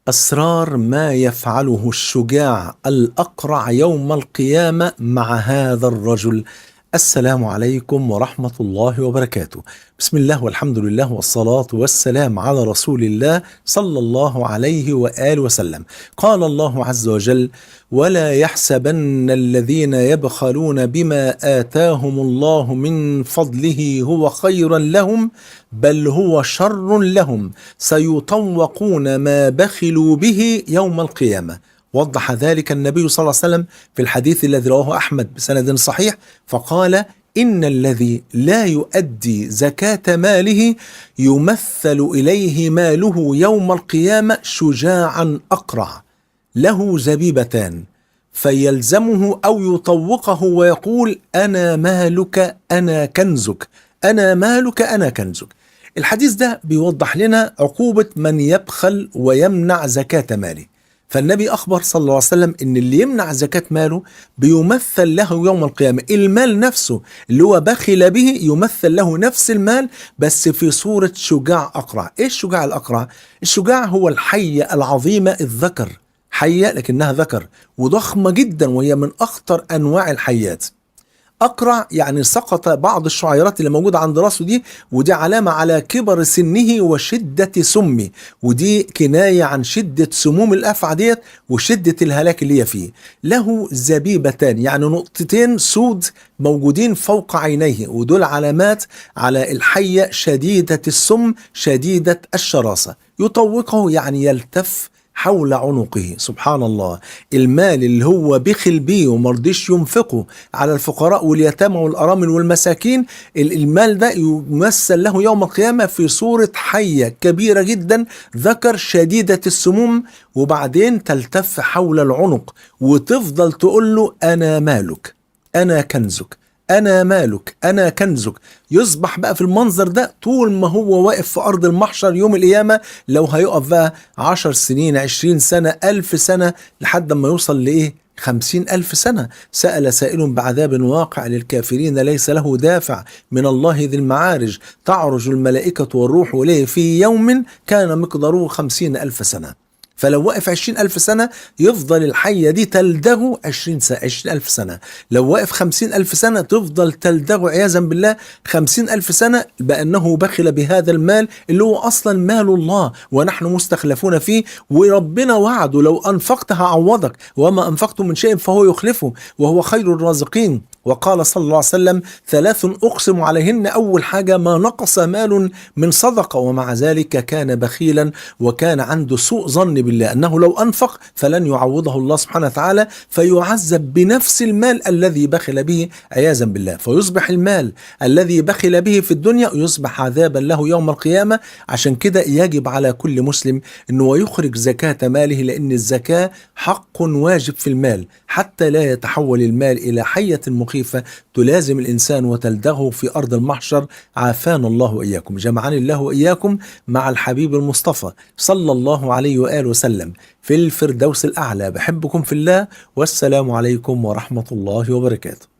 أسرار ما يفعله الشجاع الأقرع يوم القيامة مع هذا الرجل. السلام عليكم ورحمة الله وبركاته. بسم الله والحمد لله والصلاة والسلام على رسول الله صلى الله عليه وآله وسلم. قال الله عز وجل: ولا يحسبن الذين يبخلون بما آتاهم الله من فضله هو خيرا لهم بل هو شر لهم سيطوقون ما بخلوا به يوم القيامة. وضح ذلك النبي صلى الله عليه وسلم في الحديث الذي رواه أحمد بسند صحيح، فقال: إن الذي لا يؤدي زكاة ماله يمثل إليه ماله يوم القيامة شجاعا أقرع له زبيبتان، فيلزمه أو يطوقه ويقول: أنا مالك أنا كنزك، أنا مالك أنا كنزك. الحديث ده بيوضح لنا عقوبة من يبخل ويمنع زكاة ماله. فالنبي أخبر صلى الله عليه وسلم إن اللي يمنع زكاة ماله بيمثل له يوم القيامة المال نفسه اللي هو بخل به، يمثل له نفس المال بس في صورة شجاع أقرع. إيه الشجاع الأقرع؟ الشجاع هو الحية العظيمة الذكر، حية لكنها ذكر وضخمة جدا، وهي من أخطر أنواع الحيات. أقرع يعني سقط بعض الشعيرات اللي موجودة عند راسه دي، ودي علامة على كبر سنه وشدة سمه، ودي كناية عن شدة سموم الأفعى ديت وشدة الهلاك اللي هي فيه. له زبيبتان يعني نقطتين سود موجودين فوق عينيه، ودول علامات على الحية شديدة السم شديدة الشراسة. يطوقه يعني يلتف حول عنقه. سبحان الله، المال اللي هو بخل بيه ومرضيش ينفقه على الفقراء واليتامى والأرامل والمساكين، المال ده يمثل له يوم القيامة في صورة حية كبيرة جدا ذكر شديدة السموم، وبعدين تلتف حول العنق وتفضل تقول له: أنا مالك أنا كنزك، أنا مالك أنا كنزك. يصبح بقى في المنظر ده طول ما هو واقف في أرض المحشر يوم القيامة، لو هيقف بقى 10 سنين 20 سنة 1000 سنة لحد ما يوصل لإيه 50,000 سنة. سأل سائل بعذاب واقع للكافرين ليس له دافع من الله ذي المعارج، تعرج الملائكة والروح إليه في يوم كان مقداره 50,000 سنة. فلو وقف 20,000 سنة يفضل الحية دي تلدغه 20,000 سنة. لو وقف 50,000 سنة تفضل تلدغه عياذا بالله 50,000 سنة، بأنه بخل بهذا المال اللي هو أصلا مال الله ونحن مستخلفون فيه، وربنا وعده: لو أنفقت هعوضك وما أنفقت من شيء فهو يخلفه وهو خير الرازقين. وقال صلى الله عليه وسلم: 3 أقسم عليهن، أول حاجة ما نقص مال من صدقة، ومع ذلك كان بخيلا وكان عنده سوء ظن بالله أنه لو أنفق فلن يعوضه الله سبحانه وتعالى، فيعذب بنفس المال الذي بخل به عياذا بالله، فيصبح المال الذي بخل به في الدنيا يصبح عذابا له يوم القيامة. عشان كده يجب على كل مسلم أنه يخرج زكاة ماله، لأن الزكاة حق واجب في المال حتى لا يتحول المال إلى حية مخيفة تلازم الإنسان وتلدغه في أرض المحشر. عافانا الله وإياكم، جمعني الله وإياكم مع الحبيب المصطفى صلى الله عليه وآله وسلم في الفردوس الأعلى. بحبكم في الله، والسلام عليكم ورحمة الله وبركاته.